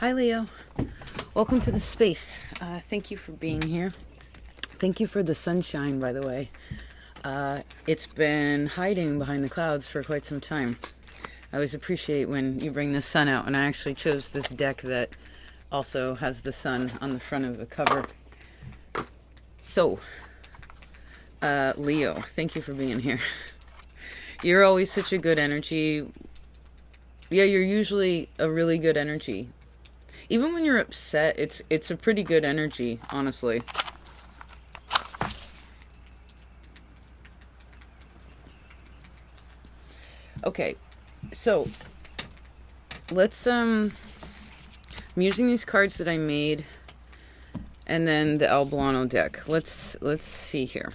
Hi, Leo. Welcome to the space. Thank you for being here. Thank you for the sunshine, by the way. It's been hiding behind the clouds for quite some time. I always appreciate when you bring the sun out, and I actually chose this deck that also has the sun on the front of the cover. So, Leo, thank you for being here. You're always such a good energy. Yeah, you're usually a really good energy. Even when you're upset, it's a pretty good energy, honestly. Okay, so let's I'm using these cards that I made and then the Albano deck. Let's see here.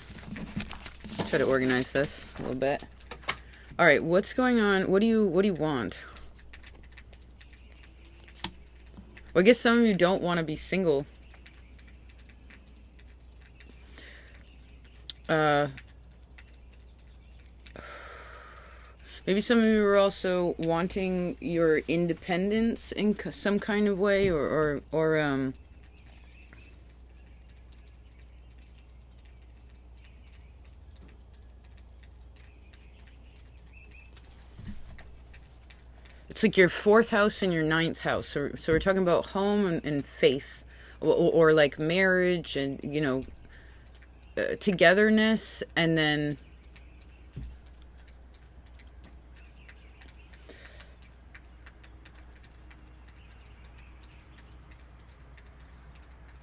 Try to organize this a little bit. All right, what's going on? What do you want? Well, I guess some of you don't want to be single. Maybe some of you are also wanting your independence in some kind of way, or it's like your fourth house and your ninth house. So we're talking about home and faith, or like marriage and, you know, togetherness, and then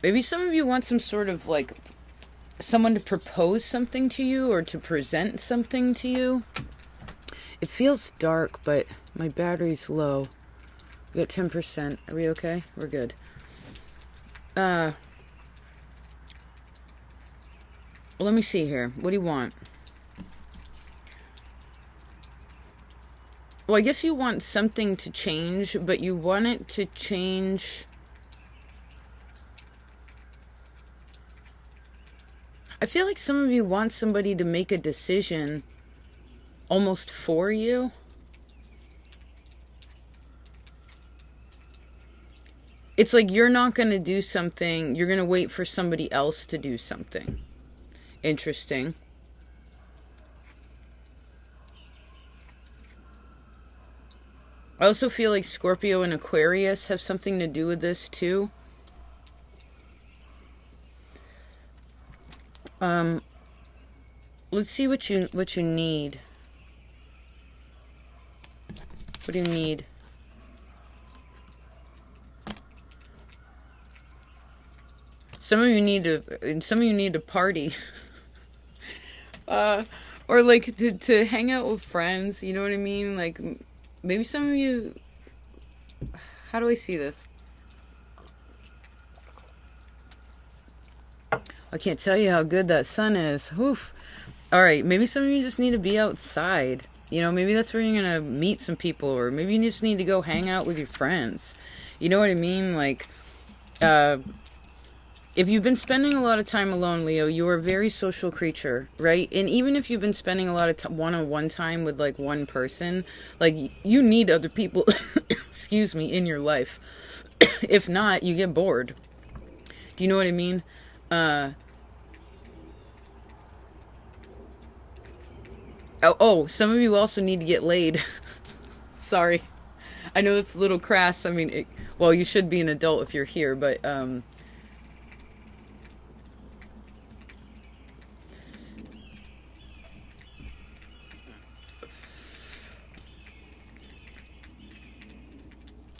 maybe some of you want some sort of like someone to propose something to you or to present something to you. It feels dark, but my battery's low. We got 10%. Are we okay? We're good. Well, let me see here. What do you want? Well, I guess you want something to change, but you want it to change. I feel like some of you want somebody to make a decision almost for you. It's like you're not going to do something. You're going to wait for somebody else to do something. Interesting. I also feel like Scorpio and Aquarius have something to do with this too. Let's see what you need. What do you need? Some of you need to party. Or like to hang out with friends, you know what I mean? Like maybe some of you, how do I see this? I can't tell you how good that sun is. Oof. All right, maybe some of you just need to be outside. You know, maybe that's where you're going to meet some people, or maybe you just need to go hang out with your friends. You know what I mean? Like, if you've been spending a lot of time alone, Leo, you're a very social creature, right? And even if you've been spending a lot of one-on-one time with, like, one person, like, you need other people, excuse me, in your life. If not, you get bored. Do you know what I mean? Oh, some of you also need to get laid. Sorry. I know it's a little crass. I mean, well, you should be an adult if you're here, but,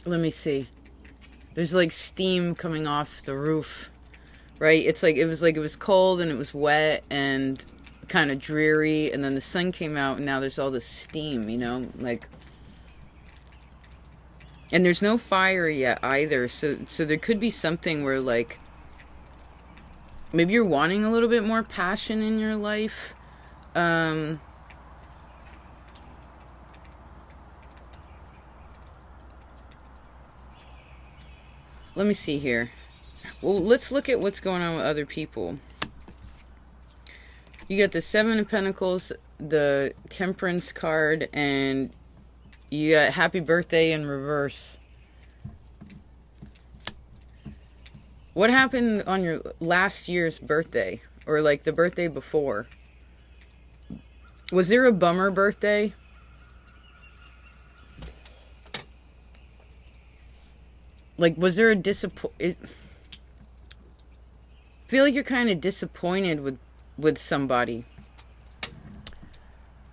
let me see. There's like steam coming off the roof, right? It's like it was cold and it was wet and kind of dreary, and then the sun came out and now there's all this steam, you know, like, and there's no fire yet either, so there could be something where, like, maybe you're wanting a little bit more passion in your life. Let me see here. Well, let's look at what's going on with other people. You got the Seven of Pentacles, the Temperance card, and you got Happy Birthday in reverse. What happened on your last year's birthday? Or like the birthday before? Was there a bummer birthday? Like, was there a I feel like you're kind of disappointed with somebody.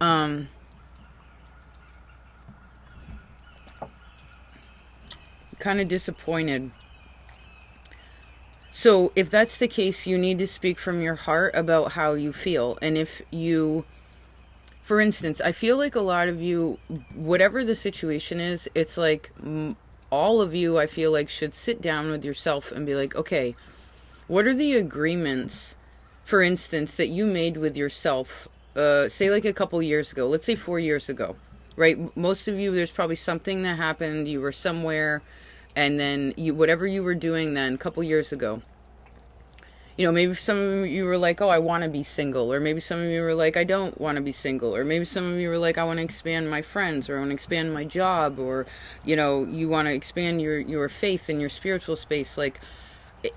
Kind of disappointed. So if that's the case, you need to speak from your heart about how you feel. And if you, for instance, I feel like a lot of you, whatever the situation is, it's like all of you, I feel like, should sit down with yourself and be like, okay, what are the agreements, for instance, that you made with yourself, say like a couple years ago, let's say 4 years ago, right? Most of you, there's probably something that happened, you were somewhere, and then whatever you were doing then a couple years ago, you know, maybe some of you were like, oh, I want to be single. Or maybe some of you were like, I don't want to be single. Or maybe some of you were like, I want to expand my friends, or I want to expand my job, or, you know, you want to expand your faith and your spiritual space. Like,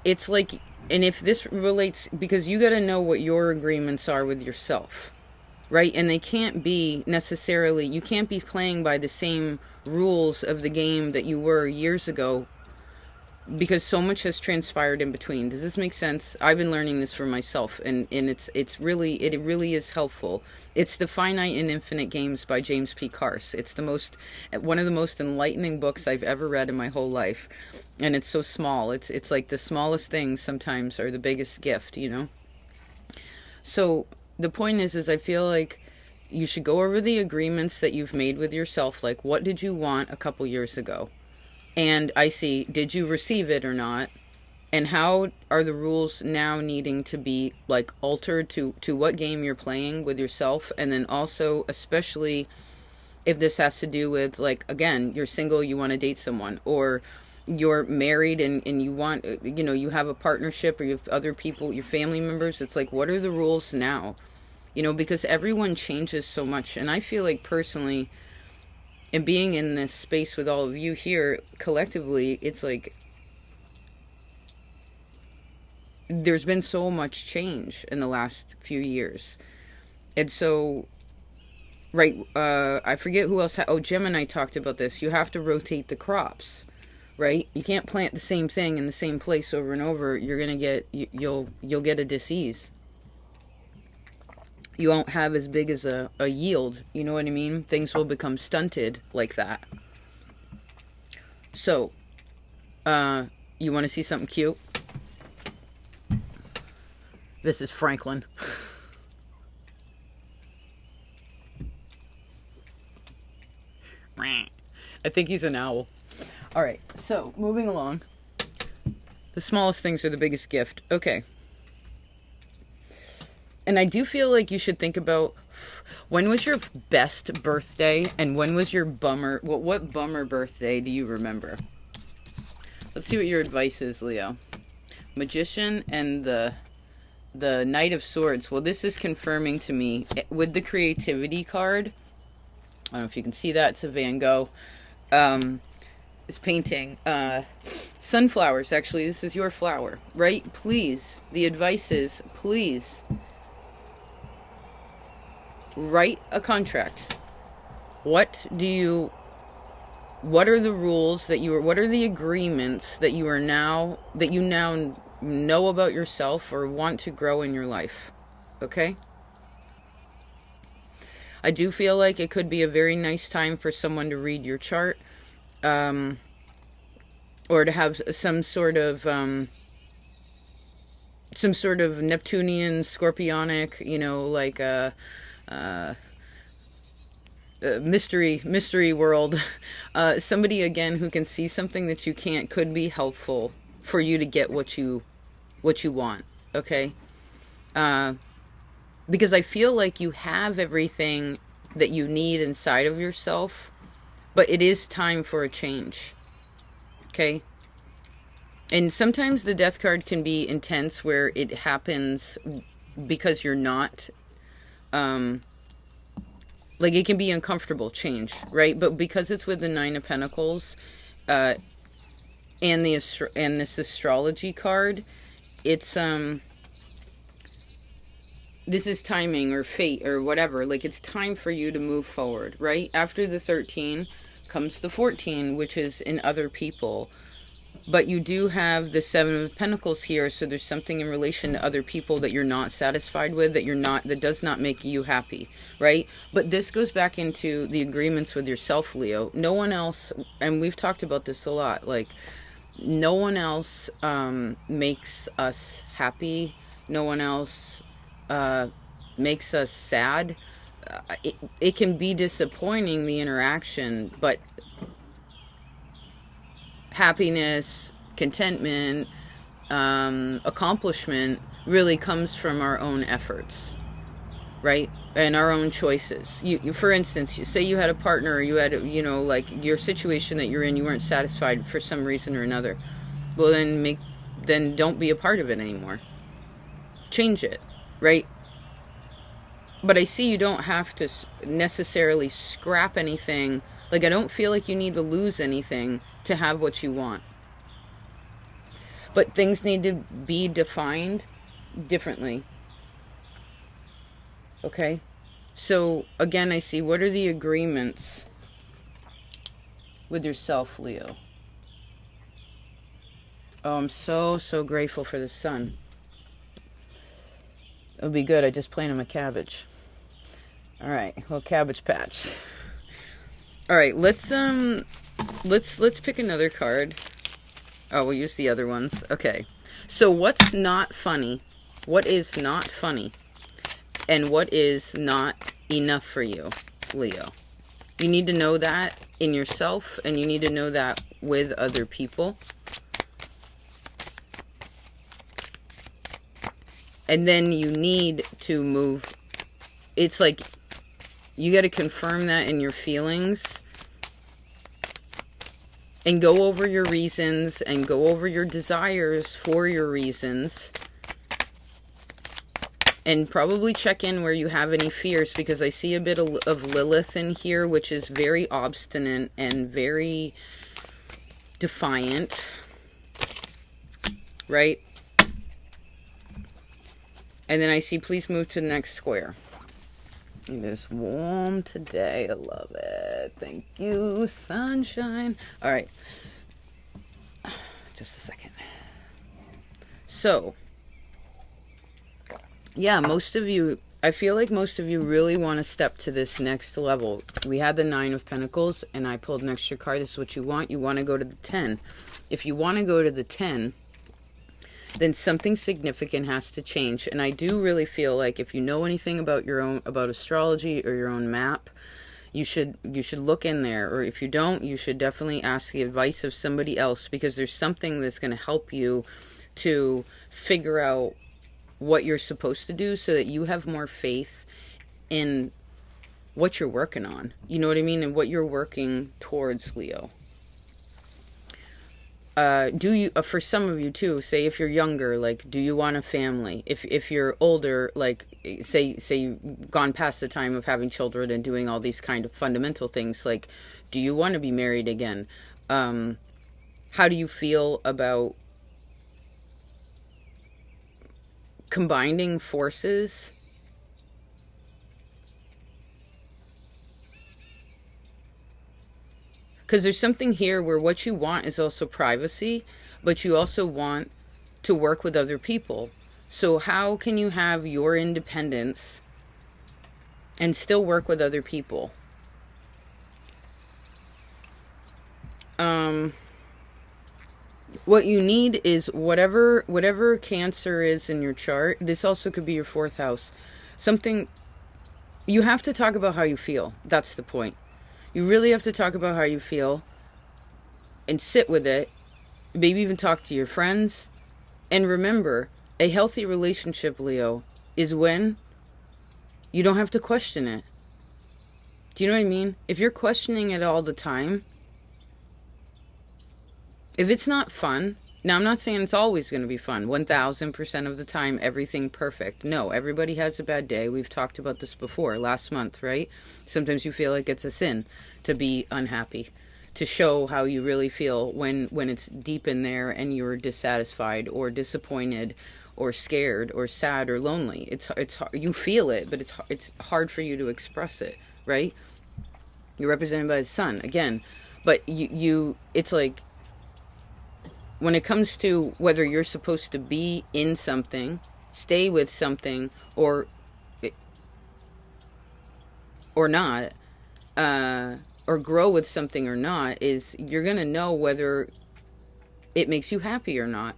it's like, and if this relates, because you got to know what your agreements are with yourself, right? And they can't be necessarily, you can't be playing by the same rules of the game that you were years ago, because so much has transpired in between. Does this make sense? I've been learning this for myself, and it really is helpful. It's The Finite and Infinite Games by James P. Carse. It's one of the most enlightening books I've ever read in my whole life. And it's so small. It's like the smallest things sometimes are the biggest gift, you know? So the point is I feel like you should go over the agreements that you've made with yourself. Like, what did you want a couple years ago? And I see, did you receive it or not? And how are the rules now needing to be, like, altered to what game you're playing with yourself? And then also, especially if this has to do with, like, again, you're single, you want to date someone, or you're married and you want, you know, you have a partnership, or you have other people, your family members. It's like, what are the rules now? You know, because everyone changes so much. And I feel like personally, and being in this space with all of you here collectively, it's like there's been so much change in the last few years. And so, right, I forget who else. Gemini talked about this. You have to rotate the crops, right? You can't plant the same thing in the same place over and over. You're gonna get, you'll get a disease. You won't have as big as a yield, you know what I mean? Things will become stunted like that. So, you want to see something cute? This is Franklin. I think he's an owl. All right, so moving along. The smallest things are the biggest gift. Okay. And I do feel like you should think about, when was your best birthday and when was your bummer, what bummer birthday do you remember? Let's see what your advice is, Leo. Magician and the Knight of Swords. Well, this is confirming to me with the creativity card. I don't know if you can see that. It's a Van Gogh. It's painting. Sunflowers, actually. This is your flower, right? Please. The advice is, please write a contract. What are the rules what are the agreements that you now know about yourself or want to grow in your life? Okay? I do feel like it could be a very nice time for someone to read your chart, or to have some sort of Neptunian, Scorpionic, you know, like mystery world. Somebody, again, who can see something that you can't, could be helpful for you to get what you want. Okay? Because I feel like you have everything that you need inside of yourself, but it is time for a change. Okay? And sometimes the death card can be intense, where it happens because you're not, like, it can be uncomfortable change, right? But because it's with the Nine of Pentacles, and this astrology card, it's this is timing or fate or whatever. Like, it's time for you to move forward, right? After the 13 comes the 14, which is in other people. But you do have the 7 of Pentacles here, so there's something in relation to other people that you're not satisfied with, that does not make you happy, right? But this goes back into the agreements with yourself, Leo. No one else, and we've talked about this a lot, like, no one else makes us happy. No one else makes us sad. It can be disappointing, the interaction, but happiness, contentment, accomplishment really comes from our own efforts, right? And our own choices. You for instance, say you had a partner, or you had, like your situation that you're in, you weren't satisfied for some reason or another. Well, then don't be a part of it anymore. Change it, right? But I see you don't have to necessarily scrap anything. Like, I don't feel like you need to lose anything to have what you want. But things need to be defined differently. Okay? So, again, I see, what are the agreements with yourself, Leo? Oh, I'm so, so grateful for the sun. It would be good. I just planted my cabbage. All right, well, cabbage patch. All right, let's pick another card. Oh, we'll use the other ones. Okay. So what's not funny? What is not funny? And what is not enough for you, Leo? You need to know that in yourself, and you need to know that with other people. And then you need to move. It's like you got to confirm that in your feelings and go over your reasons and go over your desires for your reasons, and probably check in where you have any fears, because I see a bit of Lilith in here, which is very obstinate and very defiant, right? And then I see, please move to the next square. It is warm today. I love it. Thank you, sunshine. All right. Just a second. So, yeah, most of you, I feel like most of you really want to step to this next level. We had the 9 of Pentacles, and I pulled an extra card. This is what you want. You want to go to the 10. If you want to go to the 10, then something significant has to change. And I do really feel like if you know anything about about astrology or your own map, you should look in there. Or if you don't, you should definitely ask the advice of somebody else, because there's something that's going to help you to figure out what you're supposed to do, so that you have more faith in what you're working on. You know what I mean? And what you're working towards, Leo. Do you, for some of you too, say if you're younger, like, do you want a family? If you're older, like, say you've gone past the time of having children and doing all these kind of fundamental things, like, do you want to be married again? How do you feel about combining forces? Because there's something here where what you want is also privacy, but you also want to work with other people. So how can you have your independence and still work with other people? What you need is whatever Cancer is in your chart. This also could be your 4th house. Something, you have to talk about how you feel. That's the point. You really have to talk about how you feel and sit with it. Maybe even talk to your friends. And remember, a healthy relationship, Leo, is when you don't have to question it. Do you know what I mean? If you're questioning it all the time, if it's not fun, now I'm not saying it's always going to be fun, 1000% of the time, everything perfect. No, everybody has a bad day. We've talked about this before, last month, right? Sometimes you feel like it's a sin to be unhappy, to show how you really feel when it's deep in there and you're dissatisfied or disappointed or scared or sad or lonely. It's you feel it, but it's hard for you to express it, right? You're represented by the sun again, but you it's like when it comes to whether you're supposed to be in something, stay with something, or not, or grow with something or not, is you're going to know whether it makes you happy or not.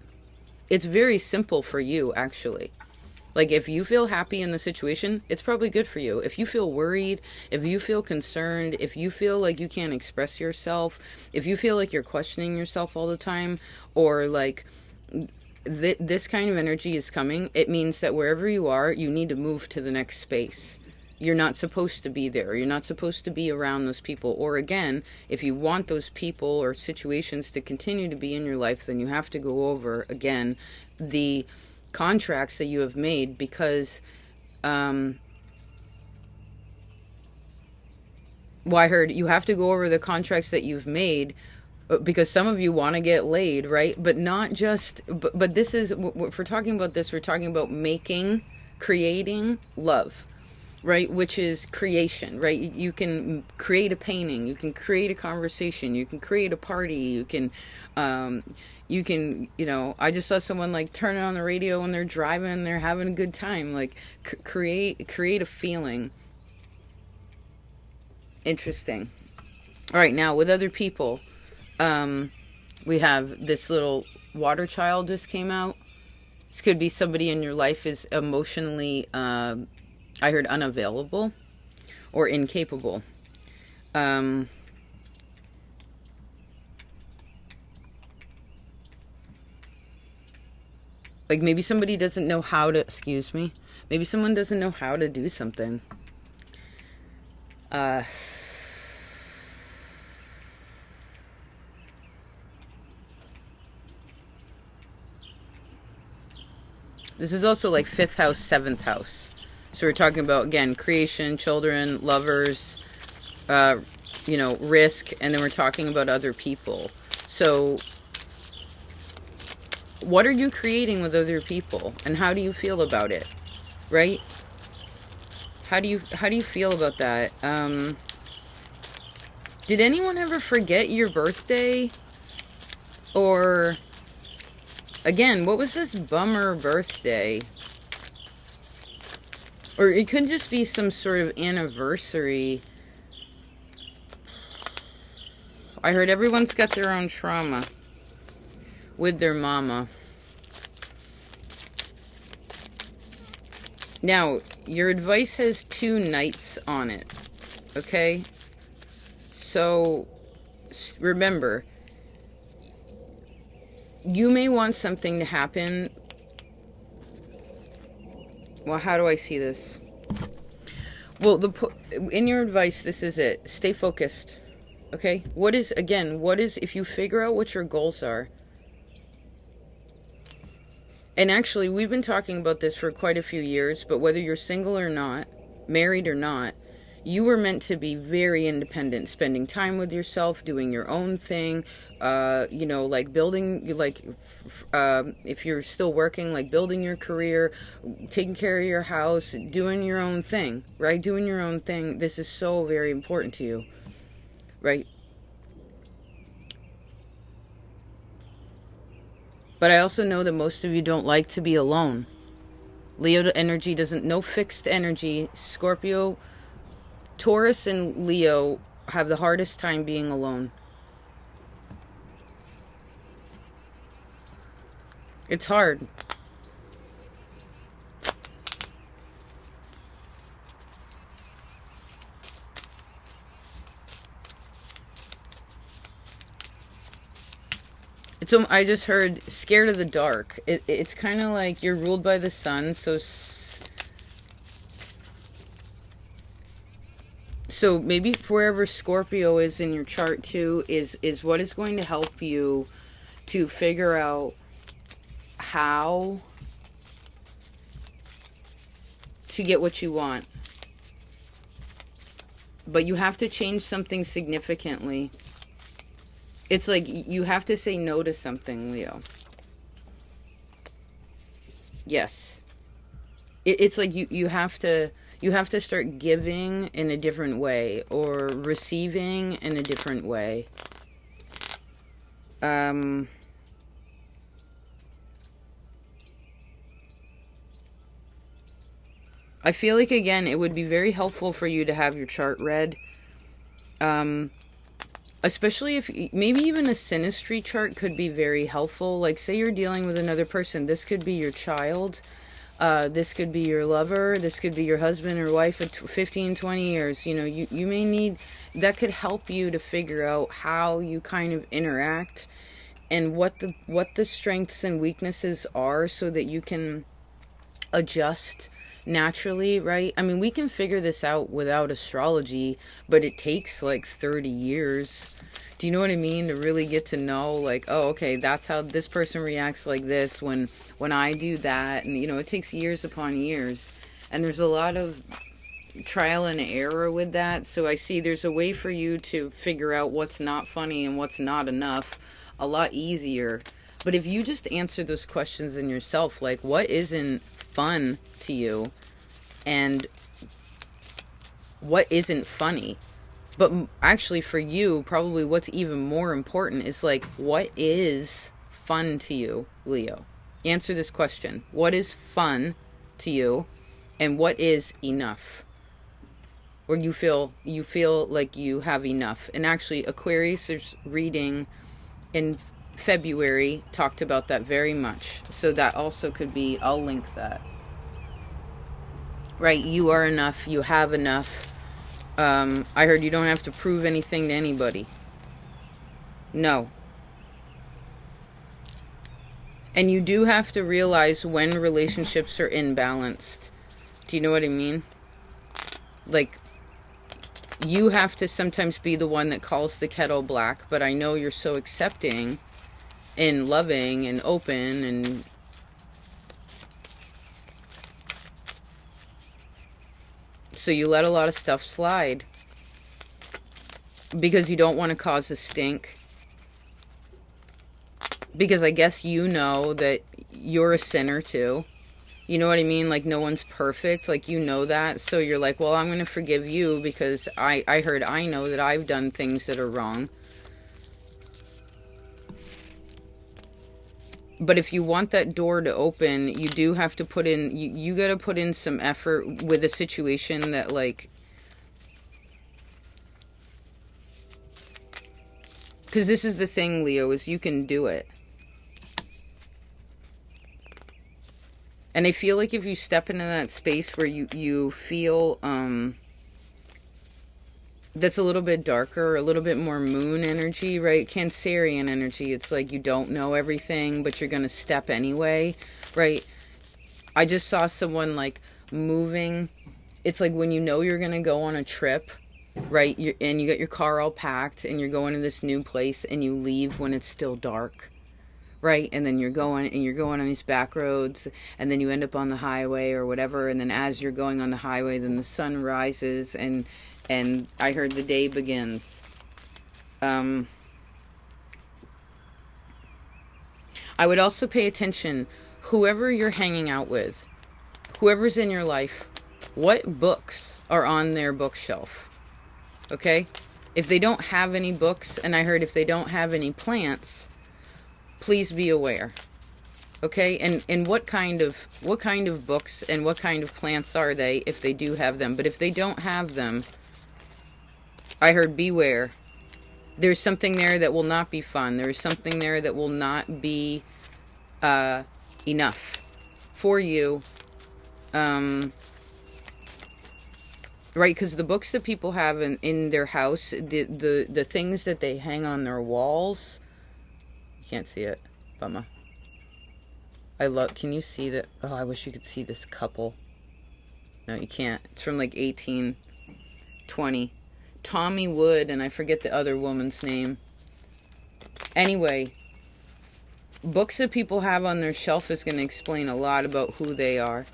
It's very simple for you, actually. Like, if you feel happy in the situation, it's probably good for you. If you feel worried, if you feel concerned, if you feel like you can't express yourself, if you feel like you're questioning yourself all the time, or like this kind of energy is coming, it means that wherever you are, you need to move to the next space. You're not supposed to be there. You're not supposed to be around those people. Or again, if you want those people or situations to continue to be in your life, then you have to go over, again, the contracts that you have made, because I heard you have to go over the contracts that you've made, because some of you want to get laid, right? But not just, but this is, if we're talking about this, we're talking about creating love, right? Which is creation, right? You can create a painting, you can create a conversation, you can create a party, you can, I just saw someone like turn it on the radio when they're driving, they're having a good time, like create a feeling. Interesting. All right, now with other people, we have this little water child just came out. This could be somebody in your life is emotionally, I heard unavailable or incapable. Like maybe somebody doesn't know how to, maybe someone doesn't know how to do something. This is also like 5th house, 7th house. So we're talking about, again, creation, children, lovers, risk, and then we're talking about other people. So what are you creating with other people, and how do you feel about it, right? How do you feel about that? Did anyone ever forget your birthday? Or, again, what was this bummer birthday? Or it could just be some sort of anniversary. I heard everyone's got their own trauma with their mama. Now, your advice has 2 knights on it. Okay? So, remember, you may want something to happen. Well, how do I see this? Well, in your advice, this is it. Stay focused. Okay? If you figure out what your goals are. And actually, we've been talking about this for quite a few years, but whether you're single or not, married or not, you were meant to be very independent, spending time with yourself, doing your own thing, like building, if you're still working, like building your career, taking care of your house, doing your own thing, right? Doing your own thing. This is so very important to you, right? But I also know that most of you don't like to be alone. Leo energy no fixed energy. Scorpio, Taurus and Leo have the hardest time being alone. It's hard. I just heard scared of the dark. It's kind of like you're ruled by the sun, so maybe wherever Scorpio is in your chart too is what is going to help you to figure out how to get what you want. But you have to change something significantly. It's like you have to say no to something, Leo. Yes. It's like you have to start giving in a different way or receiving in a different way. I feel like, again, it would be very helpful for you to have your chart read. Especially if, maybe even a synastry chart could be very helpful. Like, say you're dealing with another person. This could be your child. This could be your lover. This could be your husband or wife of 15, 20 years. You know, you may need, that could help you to figure out how you kind of interact and what the strengths and weaknesses are so that you can adjust naturally, right? I mean, we can figure this out without astrology, but it takes like 30 years. Do you know what I mean? To really get to know, like, oh, okay, that's how this person reacts like this when I do that. And, you know, it takes years upon years. And there's a lot of trial and error with that. So I see there's a way for you to figure out what's not funny and what's not enough a lot easier. But if you just answer those questions in yourself, like, what isn't fun to you and what isn't funny? But actually for you, probably what's even more important is, like, what is fun to you, Leo? Answer this question. What is fun to you and what is enough? Or you feel like you have enough. And actually, Aquarius' reading in February talked about that very much. So that also could be, I'll link that. Right, you are enough, you have enough. I heard you don't have to prove anything to anybody. No. And you do have to realize when relationships are imbalanced. Do you know what I mean? Like, you have to sometimes be the one that calls the kettle black, but I know you're so accepting and loving and open, and so you let a lot of stuff slide because you don't want to cause a stink. Because I guess you know that you're a sinner too. You know what I mean? Like, no one's perfect. Like, you know that. So you're like, well, I'm going to forgive you because I know that I've done things that are wrong. But if you want that door to open, you do have to put in, you got to put in some effort with a situation that, like, because this is the thing, Leo, is you can do it. And I feel like if you step into that space where you feel that's a little bit darker, a little bit more moon energy, right? Cancerian energy. It's like you don't know everything, but you're going to step anyway, right? I just saw someone, like, moving. It's like when you know you're going to go on a trip, right? And you got your car all packed and you're going to this new place and you leave when it's still dark. Right, and then you're going on these back roads, and then you end up on the highway or whatever, and then as you're going on the highway, then the sun rises, and I heard the day begins. I would also pay attention, whoever you're hanging out with, whoever's in your life, what books are on their bookshelf, okay? If they don't have any books, and I heard if they don't have any plants, please be aware, okay? And what kind of books and what kind of plants are they if they do have them? But if they don't have them, I heard beware. There's something there that will not be fun. There is something there that will not be enough for you. Right, because the books that people have in their house, the things that they hang on their walls, can't see it. Bummer. Can you see that? Oh, I wish you could see this couple. No, you can't. It's from like 1820. Tommy Wood, and I forget the other woman's name. Anyway, books that people have on their shelf is going to explain a lot about who they are,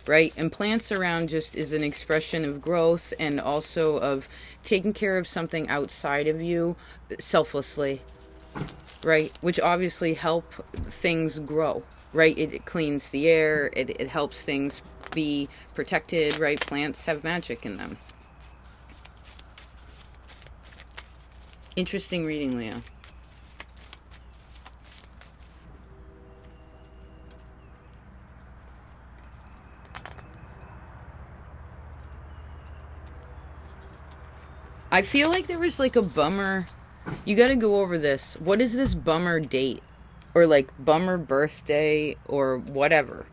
right? And plants around just is an expression of growth and also of taking care of something outside of you selflessly. right? Which obviously help things grow, right? It cleans the air, it helps things be protected, right? Plants have magic in them. Interesting reading, Leo. I feel like there was like a bummer. You got to go over this. What is this bummer date? Or like bummer birthday or whatever?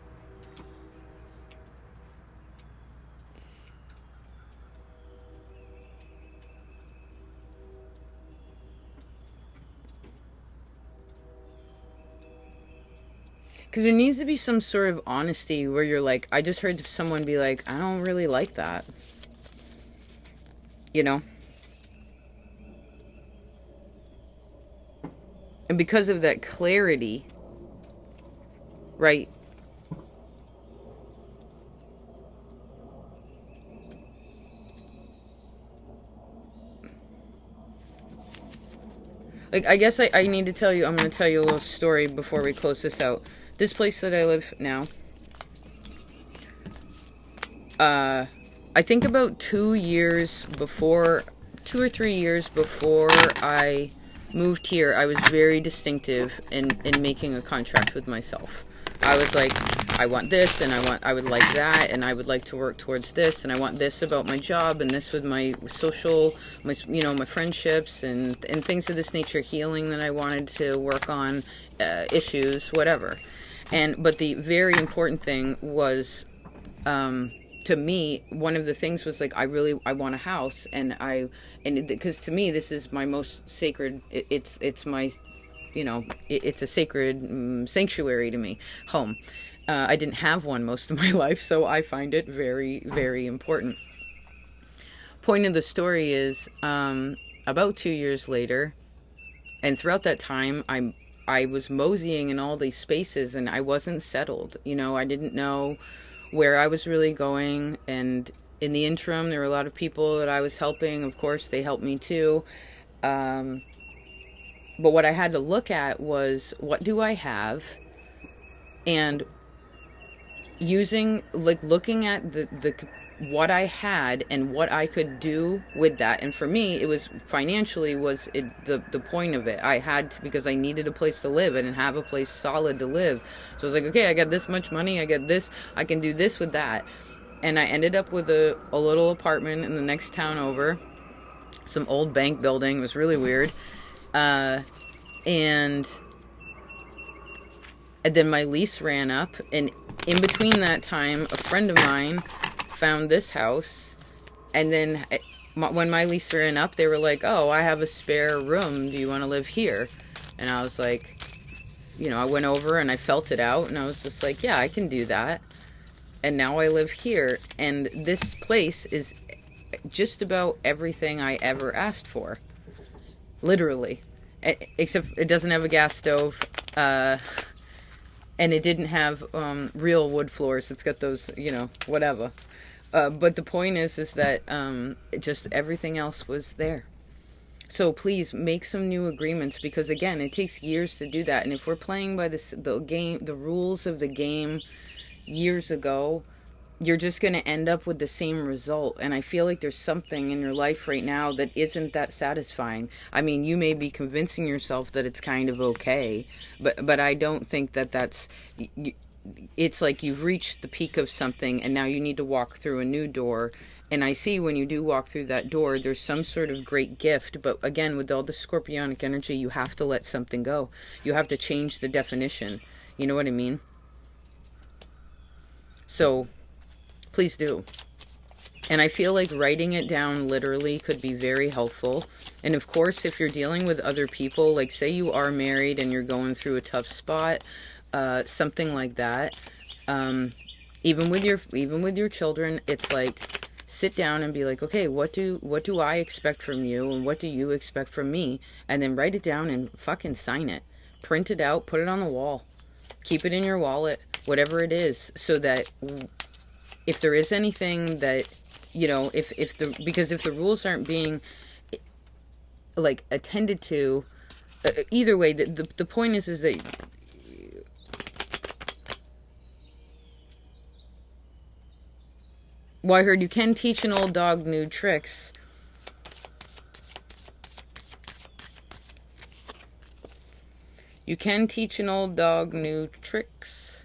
Because there needs to be some sort of honesty where you're like, I just heard someone be like, I don't really like that. You know? And because of that clarity, right? Like, I guess I need to tell you, I'm going to tell you a little story before we close this out. This place that I live now, I think about 2 years before, 2 or 3 years before I moved here, I was very distinctive in making a contract with myself. I was like, I want this, and I would like that, and I would like to work towards this, and I want this about my job, and this with my social, my friendships, and things of this nature, healing that I wanted to work on, issues, whatever. But the very important thing was, to me, one of the things was like, I want a house, and because to me, this is my most sacred, it's my, it's a sacred sanctuary to me, home. I didn't have one most of my life, so I find it very, very important. Point of the story is, about 2 years later, and throughout that time, I was moseying in all these spaces, and I wasn't settled. I didn't know where I was really going, and in the interim, there were a lot of people that I was helping. Of course, they helped me too. But what I had to look at was, what do I have? And looking at the what I had and what I could do with that. And for me, it was financially the point of it. I had to, because I needed a place to live. I didn't have a place solid to live. So I was like, okay, I got this much money. I got this. I can do this with that. And I ended up with a little apartment in the next town over. Some old bank building. It was really weird. And then my lease ran up. And in between that time, a friend of mine found this house, and then when my lease ran up, they were like, oh, I have a spare room, do you want to live here? And I was like, I went over and I felt it out, and I was just like, yeah, I can do that. And now I live here, and this place is just about everything I ever asked for, literally, except it doesn't have a gas stove, and it didn't have real wood floors. It's got those, whatever. But the point is that just everything else was there. So please make some new agreements, because again, it takes years to do that. And if we're playing by the rules of the game years ago, you're just going to end up with the same result. And I feel like there's something in your life right now that isn't that satisfying. I mean, you may be convincing yourself that it's kind of okay, but I don't think that that's... It's like you've reached the peak of something, and now you need to walk through a new door. And I see when you do walk through that door, there's some sort of great gift. But again, with all the scorpionic energy, you have to let something go. You have to change the definition. You know what I mean? So please do. And I feel like writing it down literally could be very helpful. And of course, if you're dealing with other people, like say you are married and you're going through a tough spot, something like that, even with your children, it's like, sit down and be like, okay, what do I expect from you, and what do you expect from me? And then write it down and fucking sign it, print it out, put it on the wall, keep it in your wallet, whatever it is, so that if there is anything that, because if the rules aren't being like attended to, either way, the point is that well, I heard you can teach an old dog new tricks. You can teach an old dog new tricks.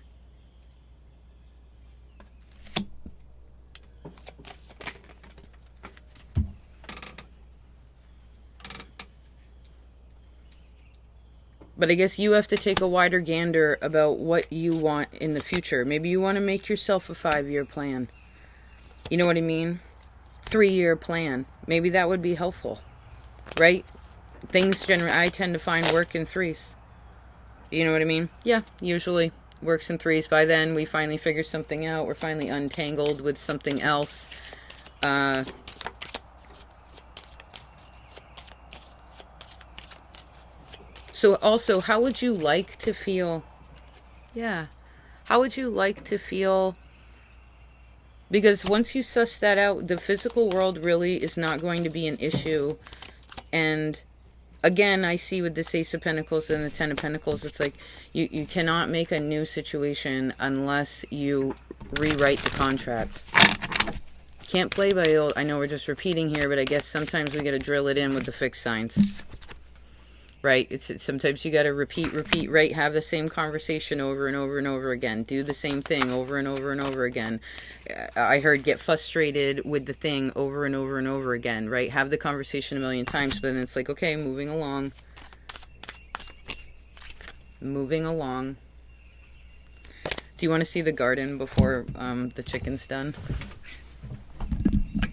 But I guess you have to take a wider gander about what you want in the future. Maybe you want to make yourself a 5-year plan. You know what I mean? 3-year plan. Maybe that would be helpful. Right? Things generally, I tend to find work in 3s. You know what I mean? Yeah, usually works in 3s. By then, we finally figure something out. We're finally untangled with something else. So also, how would you like to feel? Yeah. How would you like to feel? Because once you suss that out, the physical world really is not going to be an issue. And again, I see with this Ace of Pentacles and the Ten of Pentacles, it's like you cannot make a new situation unless you rewrite the contract. Can't play by old. I know we're just repeating here, but I guess sometimes we got to drill it in with the fixed signs. Right? It's sometimes you got to repeat, right? Have the same conversation over and over and over again. Do the same thing over and over and over again. I heard get frustrated with the thing over and over and over again, right? Have the conversation a million times, but then it's like, okay, moving along. Moving along. Do you want to see the garden before the chicken's done?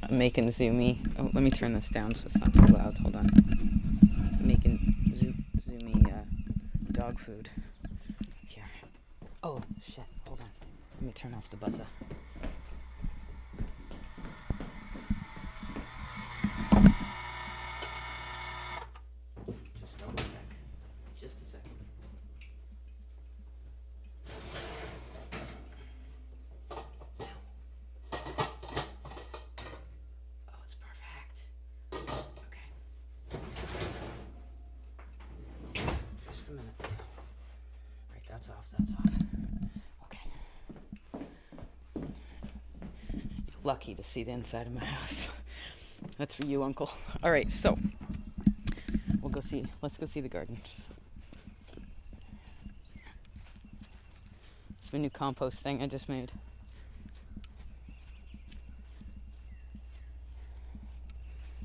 I'm making zoomy. Oh, let me turn this down so it's not too loud. Hold on. I'm making zoomy dog food. Here. Oh, shit. Hold on. Let me turn off the buzzer. Just double check. Just a second. Oh, it's perfect. Okay. Just a minute. Right, that's off, that's off. Okay. You're lucky to see the inside of my house. That's for you, Uncle. All right, so let's go see the garden. It's my new compost thing I just made.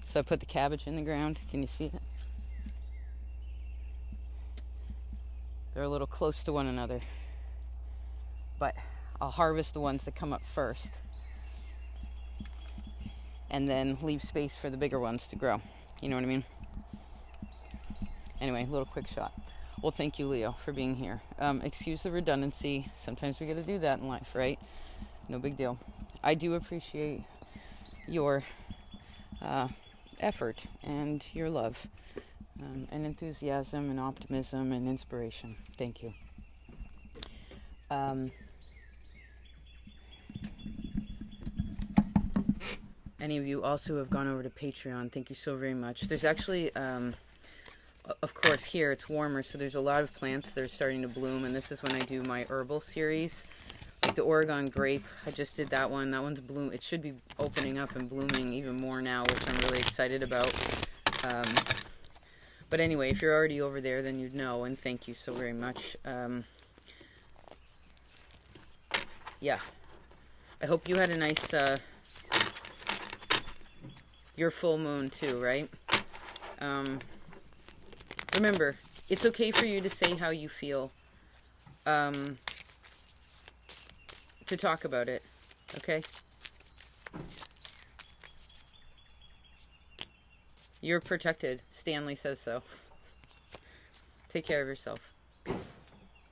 So I put the cabbage in the ground. Can you see it? They're a little close to one another. But I'll harvest the ones that come up first. And then leave space for the bigger ones to grow. You know what I mean? Anyway, a little quick shot. Well, thank you, Leo, for being here. Excuse the redundancy. Sometimes we got to do that in life, right? No big deal. I do appreciate your effort and your love and enthusiasm and optimism and inspiration. Thank you. Any of you also have gone over to Patreon, thank you so very much. There's actually, of course, here it's warmer, so there's a lot of plants that are starting to bloom, and this is when I do my herbal series. Like the Oregon grape, I just did that one. That one's bloom. It should be opening up and blooming even more now, which I'm really excited about. But anyway, if you're already over there, then you'd know, and thank you so very much. Yeah. I hope you had a nice, your full moon too, right? Remember, it's okay for you to say how you feel. To talk about it, okay? You're protected. Stanley says so. Take care of yourself. Peace.